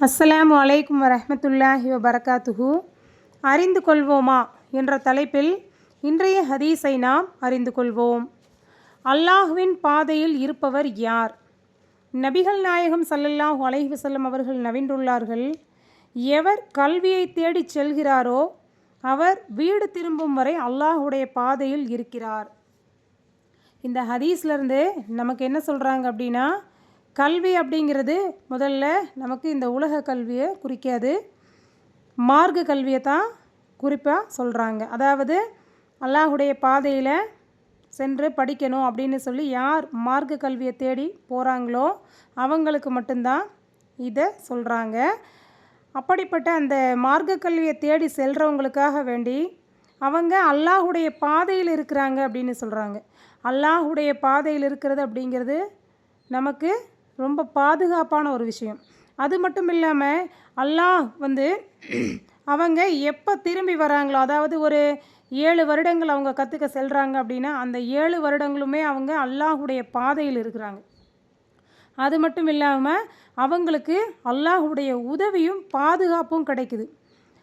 அஸ்ஸலாமு அலைக்கும் வரஹ்மத்துல்லாஹி வபரகாத்துஹு. அறிந்து கொள்வோமா என்ற தலைப்பில் இன்றைய ஹதீஸை நாம் அறிந்து கொள்வோம். அல்லாஹ்வின் பாதையில் இருப்பவர் யார்? நபிகள் நாயகம் ஸல்லல்லாஹு அலைஹி வஸல்லம் அவர்கள் நவின்றுள்ளார்கள், எவர் கல்வியை தேடிச் செல்கிறாரோ அவர் வீடு திரும்பும் வரை அல்லாஹுடைய பாதையில் இருக்கிறார். இந்த ஹதீஸ்லேருந்து நமக்கு என்ன சொல்கிறாங்க அப்படின்னா, கல்வி அப்படிங்கிறது முதல்ல நமக்கு இந்த உலக கல்வியை குறிக்காது, மார்க்க கல்வியை தான் குறிப்பாக சொல்கிறாங்க. அதாவது அல்லாஹுடைய பாதையில் சென்று படிக்கணும் அப்படின்னு சொல்லி யார் மார்க்க கல்வியை தேடி போகிறாங்களோ அவங்களுக்கு மட்டும்தான் இதை சொல்கிறாங்க. அப்படிப்பட்ட அந்த மார்க்க கல்வியை தேடி செல்கிறவங்களுக்காக வேண்டி அவங்க அல்லாஹுடைய பாதையில் இருக்கிறாங்க அப்படின்னு சொல்கிறாங்க. அல்லாஹுடைய பாதையில் இருக்கிறது அப்படிங்கிறது நமக்கு ரொம்ப பாதுகாப்பான ஒரு விஷயம். அது மட்டும் இல்லாமல் அல்லாஹ் அவங்க எப்போ திரும்பி வராங்களோ, அதாவது ஒரு 7 வருடங்கள் அவங்க கற்றுக்க செல்கிறாங்க அப்படின்னா அந்த 7 வருடங்களுமே அவங்க அல்லாஹுடைய பாதையில் இருக்கிறாங்க. அது மட்டும் இல்லாமல் அவங்களுக்கு அல்லாஹுடைய உதவியும் பாதுகாப்பும் கிடைக்குது.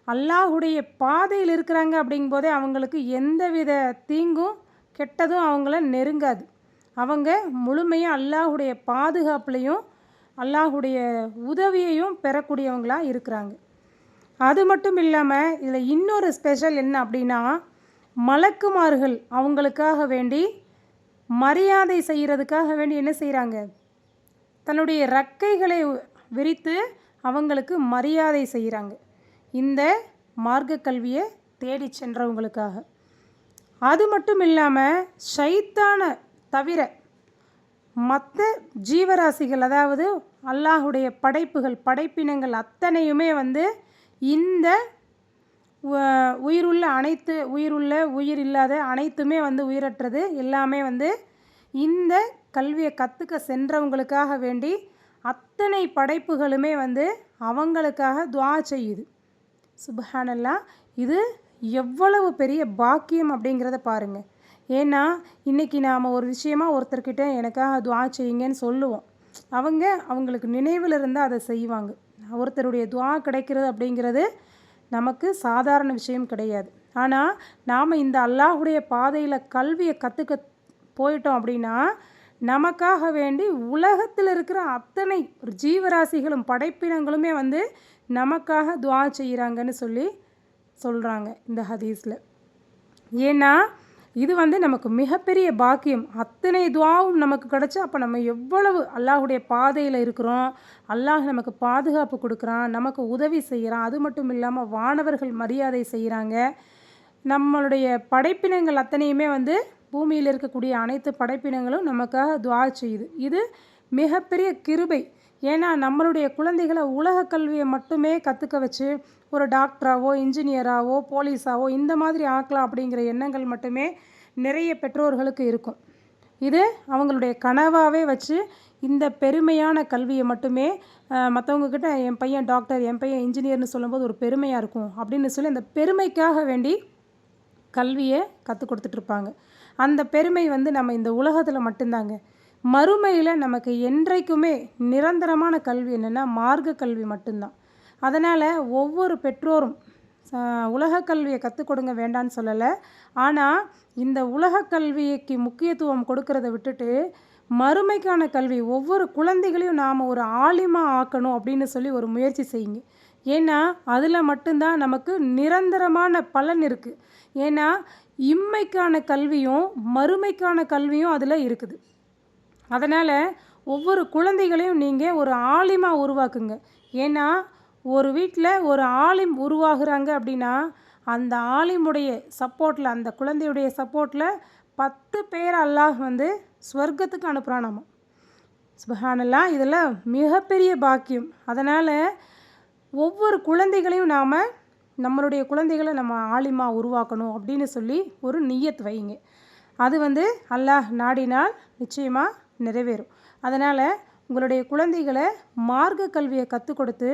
அல்லாஹுடைய பாதையில் இருக்கிறாங்க அப்படிங்கும்போதே அவங்களுக்கு எந்தவித தீங்கும் கெட்டதும் அவங்கள நெருங்காது. அவங்க முழுமையாக அல்லாஹுடைய பாதுகாப்புலையும் அல்லாஹுடைய உதவியையும் பெறக்கூடியவங்களாக இருக்கிறாங்க. அது மட்டும் இல்லாமல் இதில் இன்னொரு ஸ்பெஷல் என்ன அப்படின்னா, மலக்குமார்கள் அவங்களுக்காக வேண்டி மரியாதை செய்கிறதுக்காக வேண்டி என்ன செய்கிறாங்க, தன்னுடைய இறக்கைகளை விரித்து அவங்களுக்கு மரியாதை செய்கிறாங்க, இந்த மார்க்க கல்வியை தேடி சென்றவங்களுக்காக. அது மட்டும் இல்லாமல் ஷைத்தானை தவிர மற்ற ஜீவராசிகள், அதாவது அல்லாஹுடைய படைப்புகள் படைப்பினங்கள் அத்தனையுமே இந்த உயிருள்ள அனைத்து உயிர் இல்லாத அனைத்துமே உயிரற்றது எல்லாமே இந்த கல்வியை கற்றுக்க சென்றவங்களுக்காக வேண்டி அத்தனை படைப்புகளுமே அவங்களுக்காக துஆ செய்யுது. சுப்ஹானல்லாஹ், இது எவ்வளவு பெரிய பாக்கியம் அப்படிங்கிறத பாருங்கள். ஏன்னா இன்றைக்கி நாம் ஒரு விஷயமா ஒருத்தர்கிட்ட எனக்காக துஆ செய்யுங்கன்னு சொல்லுவோம், அவங்களுக்கு நினைவில் இருந்தால் அதை செய்வாங்க. ஒருத்தருடைய துஆ கிடைக்கிறது அப்படிங்கிறது நமக்கு சாதாரண விஷயம் கிடையாது. ஆனால் நாம் இந்த அல்லாஹுடைய பாதையில் கல்வியை கற்றுக்க போயிட்டோம் அப்படின்னா நமக்காக வேண்டி உலகத்தில் இருக்கிற அத்தனை ஜீவராசிகளும் படைப்பினங்களுமே நமக்காக துஆ செய்கிறாங்கன்னு சொல்கிறாங்க இந்த ஹதீஸில். ஏன்னா இது நமக்கு மிகப்பெரிய பாக்கியம். அத்தனை துஆவும் நமக்கு கிடச்சி அப்போ நம்ம எவ்வளவு அல்லாஹுடைய பாதையில் இருக்கிறோம், அல்லாஹ் நமக்கு பாதுகாப்பு கொடுக்குறான், நமக்கு உதவி செய்கிறான். அது மட்டும் இல்லாமல் வானவர்கள் மரியாதை செய்கிறாங்க. நம்மளுடைய படைப்பினங்கள் அத்தனையுமே பூமியில் இருக்கக்கூடிய அனைத்து படைப்பினங்களும் நமக்காக துஆ செய்யுது. இது மிகப்பெரிய கிருபை. ஏன்னா நம்மளுடைய குழந்தைகளை உலக கல்வியை மட்டுமே கற்றுக்க வச்சு ஒரு டாக்டராவோ இன்ஜினியராகவோ போலீஸாவோ இந்த மாதிரி ஆக்கலாம் அப்படிங்கிற எண்ணங்கள் மட்டுமே நிறைய பெற்றோர்களுக்கு இருக்கும். இது அவங்களுடைய கனவாகவே வச்சு இந்த பெருமையான கல்வியை மட்டுமே மற்றவங்கக்கிட்ட என் பையன் டாக்டர், என் பையன் இன்ஜினியர்னு சொல்லும்போது ஒரு பெருமையாக இருக்கும் அப்படின்னு சொல்லி அந்த பெருமைக்காக வேண்டி கல்வியை கற்றுக் கொடுத்துட்ருப்பாங்க. அந்த பெருமை நம்ம இந்த உலகத்தில் மட்டும்தாங்க. மறுமையில் நமக்கு என்றைக்குமே நிரந்தரமான கல்வி என்னென்னா மார்க்க கல்வி மட்டும்தான். அதனால் ஒவ்வொரு பெற்றோரும் உலக கல்வியை கற்றுக் கொடுங்க வேண்டான்னு சொல்லலை. ஆனால் இந்த உலக கல்விக்கு முக்கியத்துவம் கொடுக்கறத விட்டுட்டு மறுமைக்கான கல்வி ஒவ்வொரு குழந்தைகளையும் நாம் ஒரு ஆலிமாக ஆக்கணும் அப்படின்னு சொல்லி ஒரு முயற்சி செய்யுங்க. ஏன்னா அதில் மட்டும்தான் நமக்கு நிரந்தரமான பலன் இருக்குது. ஏன்னா இம்மைக்கான கல்வியும் மறுமைக்கான கல்வியும் அதில் இருக்குது. அதனால் ஒவ்வொரு குழந்தைகளையும் நீங்கள் ஒரு ஆலிமாக உருவாக்குங்க. ஏன்னா ஒரு வீட்டில் ஒரு ஆலிம் உருவாகுறாங்க அப்படின்னா அந்த ஆலிமுடைய சப்போர்ட்டில், அந்த குழந்தையுடைய சப்போர்ட்டில் 10 பேர் அல்லாஹ் ஸ்வர்க்கத்துக்கு அனுப்புகிறானாமா. சுப்ஹானல்லாஹ், இதெல்லாம் மிகப்பெரிய பாக்கியம். அதனால் ஒவ்வொரு குழந்தைகளையும் நம்மளுடைய குழந்தைகளை நம்ம ஆலிமாக உருவாக்கணும் அப்படின்னு சொல்லி ஒரு நியத் வைங்க. அது அல்லாஹ் நாடினால் நிச்சயமாக நிறைவேறும். அதனால் உங்களுடைய குழந்தைகளை மார்க்க கல்வியை கற்றுக் கொடுத்து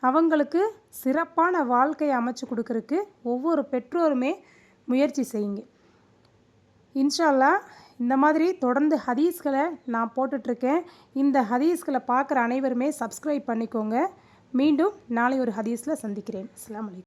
அவங்களுக்கு சிறப்பான வாழ்க்கையை அமைச்சு கொடுக்கறதுக்கு ஒவ்வொரு பெற்றோருமே முயற்சி செய்யுங்க. இன்ஷா அல்லாஹ் இந்த மாதிரி தொடர்ந்து ஹதீஸ்களை நான் போட்டுட்ருக்கேன். இந்த ஹதீஸ்களை பார்க்குற அனைவருமே சப்ஸ்கிரைப் பண்ணிக்கோங்க. மீண்டும் நாளை ஒரு ஹதீஸில் சந்திக்கிறேன். அஸ்ஸலாமு அலைக்கும்.